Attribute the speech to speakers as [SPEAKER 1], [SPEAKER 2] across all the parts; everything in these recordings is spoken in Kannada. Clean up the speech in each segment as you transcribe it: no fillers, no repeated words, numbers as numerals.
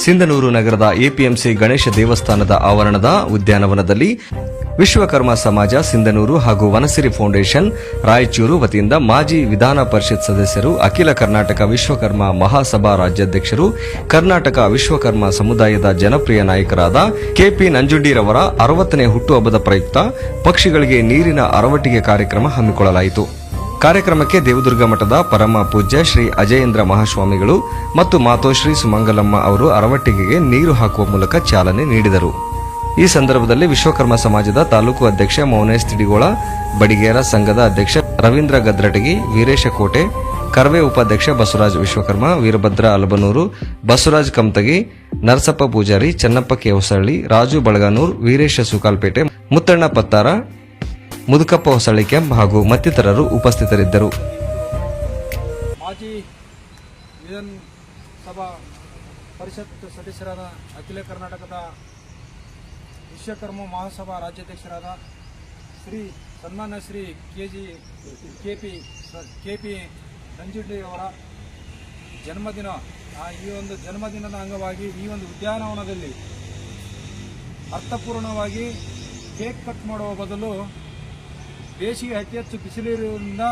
[SPEAKER 1] ಸಿಂಧನೂರು ನಗರದ ಎಪಿಎಂಸಿ ಗಣೇಶ ದೇವಸ್ಥಾನದ ಆವರಣದ ಉದ್ಯಾನವನದಲ್ಲಿ ವಿಶ್ವಕರ್ಮ ಸಮಾಜ ಸಿಂಧನೂರು ಹಾಗೂ ವನಸಿರಿ ಫೌಂಡೇಶನ್ ರಾಯಚೂರು ವತಿಯಿಂದ ಮಾಜಿ ವಿಧಾನ ಪರಿಷತ್ ಸದಸ್ಯರು, ಅಖಿಲ ಕರ್ನಾಟಕ ವಿಶ್ವಕರ್ಮ ಮಹಾಸಭಾ ರಾಜ್ಯಾಧ್ಯಕ್ಷರು, ಕರ್ನಾಟಕ ವಿಶ್ವಕರ್ಮ ಸಮುದಾಯದ ಜನಪ್ರಿಯ ನಾಯಕರಾದ ಕೆಪಿ ನಂಜುಂಡಿರವರ 60ನೇ ಹುಟ್ಟುಹಬ್ಬದ ಪ್ರಯುಕ್ತ ಪಕ್ಷಿಗಳಿಗೆ ನೀರಿನ ಅರವಟ್ಟಿಗೆ ಕಾರ್ಯಕ್ರಮ ಹಮ್ಮಿಕೊಳ್ಳಲಾಯಿತು. ಕಾರ್ಯಕ್ರಮಕ್ಕೆ ದೇವದುರ್ಗ ಮಠದ ಪರಮ ಪೂಜ್ಯ ಶ್ರೀ ಅಜಯೇಂದ್ರ ಮಹಾಸ್ವಾಮಿಗಳು ಮತ್ತು ಮಾತೋಶ್ರೀ ಸುಮಂಗಲಮ್ಮ ಅವರು ಅರವಟ್ಟಿಗೆಗೆ ನೀರು ಹಾಕುವ ಮೂಲಕ ಚಾಲನೆ ನೀಡಿದರು. ಈ ಸಂದರ್ಭದಲ್ಲಿ ವಿಶ್ವಕರ್ಮ ಸಮಾಜದ ತಾಲೂಕು ಅಧ್ಯಕ್ಷ ಮೌನೇಶ್ ತಿಡಿಗೋಳ, ಬಡಿಗೇರ ಸಂಘದ ಅಧ್ಯಕ್ಷ ರವೀಂದ್ರ ಗದ್ರಟಗಿ, ವೀರೇಶ ಕೋಟೆ, ಕರ್ವೆ ಉಪಾಧ್ಯಕ್ಷ ಬಸವರಾಜ್ ವಿಶ್ವಕರ್ಮ, ವೀರಭದ್ರ ಅಲಬನೂರು, ಬಸವರಾಜ್ ಕಮತಗಿ, ನರಸಪ್ಪ ಪೂಜಾರಿ, ಚನ್ನಪ್ಪ ಕೇವಸಳ್ಳಿ, ರಾಜು ಬಳಗಾನೂರ್, ವೀರೇಶ ಸುಕಾಲ್ಪೇಟೆ, ಮುತ್ತಣ್ಣ ಪತ್ತಾರ, ಮುದುಕಪ್ಪ ಹೊಸಳ್ಳಿ ಕೆಂಪ್ ಹಾಗೂ ಮತ್ತಿತರರು ಉಪಸ್ಥಿತರಿದ್ದರು.
[SPEAKER 2] ಮಾಜಿ ವಿಧಾನಸಭಾ ಪರಿಷತ್ ಸದಸ್ಯರಾದ ಅಖಿಲ ಕರ್ನಾಟಕದ ವಿಶ್ವಕರ್ಮ ಮಹಾಸಭಾ ರಾಜ್ಯಾಧ್ಯಕ್ಷರಾದ ಸನ್ಮಾನ್ಯ ಶ್ರೀ ಕೆಪಿ ನಂಜುಂಡಿಯವರ ಜನ್ಮದಿನ. ಈ ಒಂದು ಜನ್ಮದಿನದ ಅಂಗವಾಗಿ ಈ ಒಂದು ಉದ್ಯಾನವನದಲ್ಲಿ ಅರ್ಥಪೂರ್ಣವಾಗಿ ಕೇಕ್ ಕಟ್ ಮಾಡುವ ಬದಲು ಬೇಸಿಗೆ ಅತಿ ಹೆಚ್ಚು ಬಿಸಿಲಿರುವುದರಿಂದ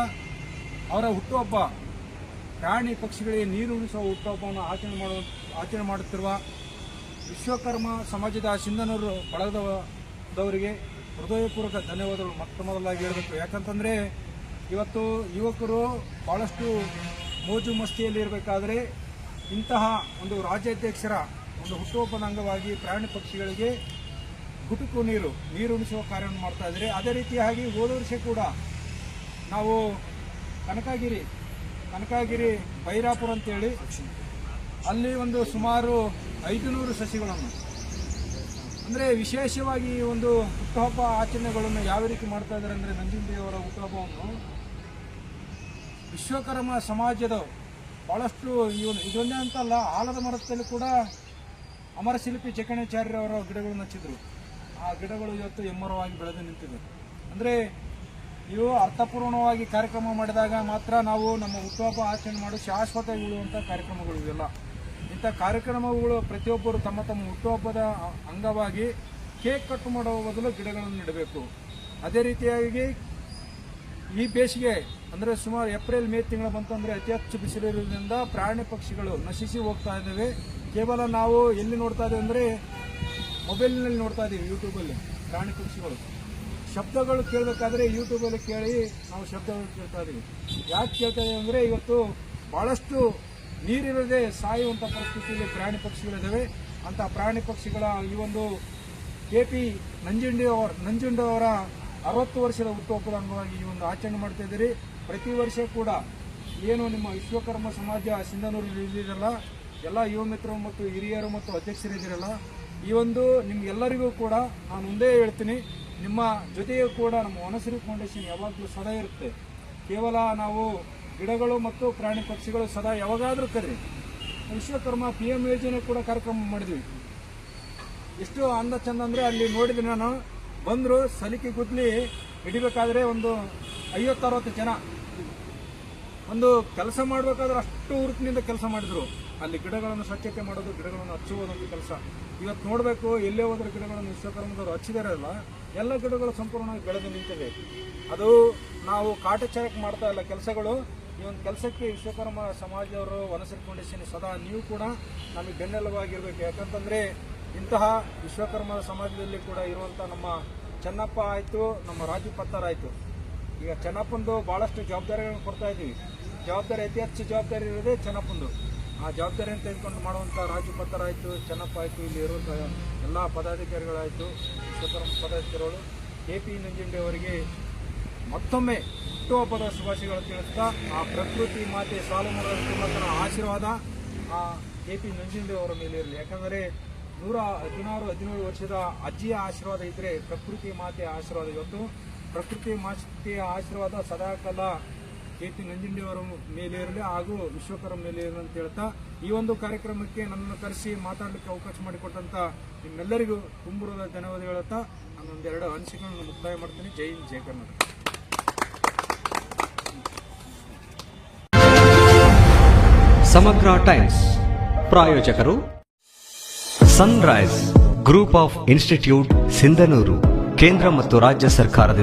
[SPEAKER 2] ಅವರ ಹುಟ್ಟುಹಬ್ಬ, ಪ್ರಾಣಿ ಪಕ್ಷಿಗಳಿಗೆ ನೀರು ಉಣಿಸುವ ಹುಟ್ಟುಹಬ್ಬವನ್ನು ಆಚರಣೆ ಮಾಡುತ್ತಿರುವ ವಿಶ್ವಕರ್ಮ ಸಮಾಜದ ಸಿಂಧನೂರು ಬಳಗದವರಿಗೆ ಹೃದಯಪೂರ್ವಕ ಧನ್ಯವಾದಗಳು ಮೊದಲಾಗಿ ಹೇಳಬೇಕು. ಯಾಕಂತಂದರೆ ಇವತ್ತು ಯುವಕರು ಭಾಳಷ್ಟು ಮೋಜು ಮಸ್ತಿಯಲ್ಲಿ ಇರಬೇಕಾದ್ರೆ ಇಂತಹ ಒಂದು ರಾಜ್ಯಾಧ್ಯಕ್ಷರ ಒಂದು ಹುಟ್ಟುಹಬ್ಬದ ಅಂಗವಾಗಿ ಪ್ರಾಣಿ ಪಕ್ಷಿಗಳಿಗೆ ಗುಟುಕು ನೀರು ಉಣಿಸುವ ಕಾರ್ಯವನ್ನು ಮಾಡ್ತಾ ಇದ್ದಾರೆ. ಅದೇ ರೀತಿಯಾಗಿ ಹೋದ ವರ್ಷ ಕೂಡ ನಾವು ಕನಕಗಿರಿ ಬೈರಾಪುರ ಅಂತೇಳಿ ಅಲ್ಲಿ ಒಂದು ಸುಮಾರು 500 ಸಸಿಗಳನ್ನು, ಅಂದರೆ ವಿಶೇಷವಾಗಿ ಈ ಒಂದು ಹುಟ್ಟುಹಬ್ಬ ಆಚರಣೆಗಳನ್ನು ಯಾವ ರೀತಿ ಮಾಡ್ತಾ ಇದ್ದಾರೆ ಅಂದರೆ, ನಂಜುಂಡಿಯವರ ಹುಟ್ಟುಹಬ್ಬವನ್ನು ವಿಶ್ವಕರ್ಮ ಸಮಾಜದ ಭಾಳಷ್ಟು ಇದೊಂದೇ ಅಂತಲ್ಲ, ಆಲದ ಮರದಲ್ಲಿ ಕೂಡ ಅಮರಶಿಲ್ಪಿ ಜಕಣಾಚಾರ್ಯರವರ ಗಿಡಗಳನ್ನು ಹಚ್ಚಿದ್ರು. ಆ ಗಿಡಗಳು ಇವತ್ತು ಎಮ್ಮರವಾಗಿ ಬೆಳೆದು ನಿಂತಿವೆ. ಅಂದರೆ ಇವು ಅರ್ಥಪೂರ್ಣವಾಗಿ ಕಾರ್ಯಕ್ರಮ ಮಾಡಿದಾಗ ಮಾತ್ರ ನಾವು ನಮ್ಮ ಹುಟ್ಟುಹಬ್ಬ ಆಚರಣೆ ಮಾಡಿ ಶಾಶ್ವತ ಉಳಿಯುವಂಥ ಕಾರ್ಯಕ್ರಮಗಳು ಇವೆಲ್ಲ. ಇಂಥ ಕಾರ್ಯಕ್ರಮಗಳು ಪ್ರತಿಯೊಬ್ಬರು ತಮ್ಮ ಹುಟ್ಟುಹಬ್ಬದ ಅಂಗವಾಗಿ ಕೇಕ್ ಕಟ್ ಮಾಡುವ ಬದಲು ಗಿಡಗಳನ್ನು ನೆಡಬೇಕು. ಅದೇ ರೀತಿಯಾಗಿ ಈ ಬೇಸಿಗೆ ಅಂದರೆ ಸುಮಾರು ಏಪ್ರಿಲ್ ಮೇ ತಿಂಗಳು ಬಂತಂದರೆ ಅತಿ ಹೆಚ್ಚು ಬಿಸಿಲಿರುವುದರಿಂದ ಪ್ರಾಣಿ ಪಕ್ಷಿಗಳು ನಶಿಸಿ ಹೋಗ್ತಾ ಇದ್ದಾವೆ. ಕೇವಲ ನಾವು ಎಲ್ಲಿ ನೋಡ್ತಾ ಇದ್ದೇವೆ ಅಂದರೆ ಮೊಬೈಲ್ನಲ್ಲಿ ನೋಡ್ತಾ ಇದ್ದೀವಿ, ಯೂಟ್ಯೂಬಲ್ಲಿ ಪ್ರಾಣಿ ಪಕ್ಷಿಗಳು ಶಬ್ದಗಳು ಕೇಳಬೇಕಾದ್ರೆ ಯೂಟ್ಯೂಬಲ್ಲಿ ಕೇಳಿ ನಾವು ಶಬ್ದಗಳು ಕೇಳ್ತಾ ಇದ್ದೀವಿ. ಯಾಕೆ ಕೇಳ್ತಾ ಇದ್ದೀವಿ ಅಂದರೆ ಇವತ್ತು ಭಾಳಷ್ಟು ನೀರಿಲ್ಲದೆ ಸಾಯುವಂಥ ಪರಿಸ್ಥಿತಿಯಲ್ಲಿ ಪ್ರಾಣಿ ಪಕ್ಷಿಗಳಿದ್ದಾವೆ. ಅಂಥ ಪ್ರಾಣಿ ಪಕ್ಷಿಗಳ ಈ ಒಂದು ಕೆಪಿ ನಂಜುಂಡಿಯವರ 60 ವರ್ಷದ ಹುಟ್ಟುಹಬ್ಬದ ಅಂಗವಾಗಿ ಈ ಒಂದು ಆಚರಣೆ ಮಾಡ್ತಾ ಇದ್ದೀರಿ. ಪ್ರತಿ ವರ್ಷ ಕೂಡ ಏನು ನಿಮ್ಮ ವಿಶ್ವಕರ್ಮ ಸಮಾಜ ಸಿಂಧನೂರು ಇಲ್ಲಿರಲ್ಲ, ಎಲ್ಲ ಯುವ ಮಿತ್ರರು ಮತ್ತು ಹಿರಿಯರು ಮತ್ತು ಅಧ್ಯಕ್ಷರಿದ್ದೀರಲ್ಲ, ಈ ಒಂದು ನಿಮ್ಗೆಲ್ಲರಿಗೂ ಕೂಡ ನಾನು ಒಂದೇ ಹೇಳ್ತೀನಿ, ನಿಮ್ಮ ಜೊತೆಯೂ ಕೂಡ ನಮ್ಮ ವನಸಿರಿ ಫೌಂಡೇಶನ್ ಯಾವಾಗಲೂ ಸದಾ ಇರುತ್ತೆ. ಕೇವಲ ನಾವು ಗಿಡಗಳು ಮತ್ತು ಪ್ರಾಣಿ ಪಕ್ಷಿಗಳು ಸದಾ ಯಾವಾಗಾದರೂ ಕರೀರಿ. ವಿಶ್ವಕರ್ಮ PM ಯೋಜನೆ ಕೂಡ ಕಾರ್ಯಕ್ರಮ ಮಾಡಿದ್ವಿ. ಎಷ್ಟು ಅಂದ ಚಂದ ಅಂದರೆ ಅಲ್ಲಿ ನೋಡಿದ್ರೆ ನಾನು ಬಂದರು ಸಲಿಕೆ ಗುದ್ಲಿ ಹಿಡಿಬೇಕಾದ್ರೆ ಒಂದು 50-60 ಜನ ಒಂದು ಕೆಲಸ ಮಾಡಬೇಕಾದ್ರೆ ಅಷ್ಟು ಹುರುಪಿನಿಂದ ಕೆಲಸ ಮಾಡಿದ್ರು. ಅಲ್ಲಿ ಗಿಡಗಳನ್ನು ಸ್ವಚ್ಛತೆ ಮಾಡೋದು, ಗಿಡಗಳನ್ನು ಹಚ್ಚುವುದಂತ ಕೆಲಸ. ಇವತ್ತು ನೋಡಬೇಕು, ಎಲ್ಲೇ ಹೋದ್ರೆ ಗಿಡಗಳನ್ನು ವಿಶ್ವಕರ್ಮದವರು ಹಚ್ಚಿದಾರಲ್ಲ, ಎಲ್ಲ ಗಿಡಗಳು ಸಂಪೂರ್ಣವಾಗಿ ಬೆಳೆದು ನಿಂತಿವೆ. ಅದು ನಾವು ಕಾಟಾಚಾರಕ್ಕೆ ಮಾಡ್ತಾ ಇಲ್ಲ ಕೆಲಸಗಳು. ಈ ಒಂದು ಕೆಲಸಕ್ಕೆ ವಿಶ್ವಕರ್ಮ ಸಮಾಜದವರು, ವನಸಿರಿ ಫೌಂಡೇಶನ್ ಸದಾ ನೀವು ಕೂಡ ನಮಗೆ ಬೆನ್ನೆಲುಬಾಗಿರ್ಬೇಕು. ಯಾಕಂತಂದರೆ ಇಂತಹ ವಿಶ್ವಕರ್ಮ ಸಮಾಜದಲ್ಲಿ ಕೂಡ ಇರುವಂಥ ನಮ್ಮ ಚೆನ್ನಪ್ಪ ಆಯಿತು, ನಮ್ಮ ರಾಜು ಪತ್ತಾರ ಆಯಿತು. ಈಗ ಚೆನ್ನಪ್ಪಂದು ಭಾಳಷ್ಟು ಜವಾಬ್ದಾರಿಗಳನ್ನು ಕೊಡ್ತಾ ಇದ್ದೀವಿ. ಜವಾಬ್ದಾರಿ ಅತಿ ಹೆಚ್ಚು ಜವಾಬ್ದಾರಿ ಇರೋದೇ ಚೆನ್ನಪ್ಪಂದು. ಆ ಜವಾಬ್ದಾರಿಯನ್ನು ತೆಗೆದುಕೊಂಡು ಮಾಡುವಂಥ ರಾಜು ಪತ್ತಾರ ಆಯಿತು, ಚೆನ್ನಪ್ಪ ಆಯಿತು, ಇಲ್ಲಿ ಇರುವಂಥ ಎಲ್ಲ ಪದಾಧಿಕಾರಿಗಳಾಯಿತು, ವಿಶ್ವಕರ್ಮ ಪದಾಧಿಕಾರಿಗಳು, ಕೆಪಿ ನಂಜುಂಡಿ ಅವರಿಗೆ ಮತ್ತೊಮ್ಮೆ ಹುಟ್ಟುಹಬ್ಬದ ಶುಭಾಶಯಗಳು ತಿಳಿಸ್ತಾ, ಆ ಪ್ರಕೃತಿ ಮಾತೆ ಸಾಲುಮರದ ತಿಮ್ಮಕ್ಕನ ಆಶೀರ್ವಾದ ಆ ಕೆಪಿ ನಂಜುಂಡಿ ಅವರ ಮೇಲೆ ಇರಲಿ. ಯಾಕಂದರೆ 116-17 ವರ್ಷದ ಅಜ್ಜಿಯ ಆಶೀರ್ವಾದ ಇದ್ದರೆ ಪ್ರಕೃತಿ ಮಾತೆಯ ಆಶೀರ್ವಾದ ಇವತ್ತು ಪ್ರಕೃತಿ ಮಾತೆಯ ಆಶೀರ್ವಾದ ಸದಾಕಾಲ ಕೆಪಿ ನಂಜುಂಡಿಯವರ ಮೇಲೆ ಇರಲಿ ಹಾಗೂ ವಿಶ್ವಕರ್ಮ ಮೇಲೆ ಇರಲಿ ಅಂತ ಹೇಳ್ತಾ, ಈ ಒಂದು ಕಾರ್ಯಕ್ರಮಕ್ಕೆ ನನ್ನನ್ನು ಕರೆಸಿ ಮಾತಾಡಲಿಕ್ಕೆ ಅವಕಾಶ ಮಾಡಿಕೊಟ್ಟಂಥ ನಿಮ್ಮೆಲ್ಲರಿಗೂ ತುಂಬುರದ ಧನ್ಯವಾದ ಹೇಳುತ್ತಾ ನಾನೊಂದೆರಡು ಅನಿಸಿಕೆಗಳನ್ನು ಮುಕ್ತಾಯ ಮಾಡ್ತೀನಿ. ಜೈ ಹಿಂದ್, ಜೈ ಕರ್ನಾಟಕ.
[SPEAKER 1] ಸಮಗ್ರ ಟೈಮ್ಸ್ ಪ್ರಾಯೋಜಕರು Sunrise group of institute Sindhanur ಕೇಂದ್ರ ಮತ್ತು ರಾಜ್ಯ ಸರ್ಕಾರದಿಂದ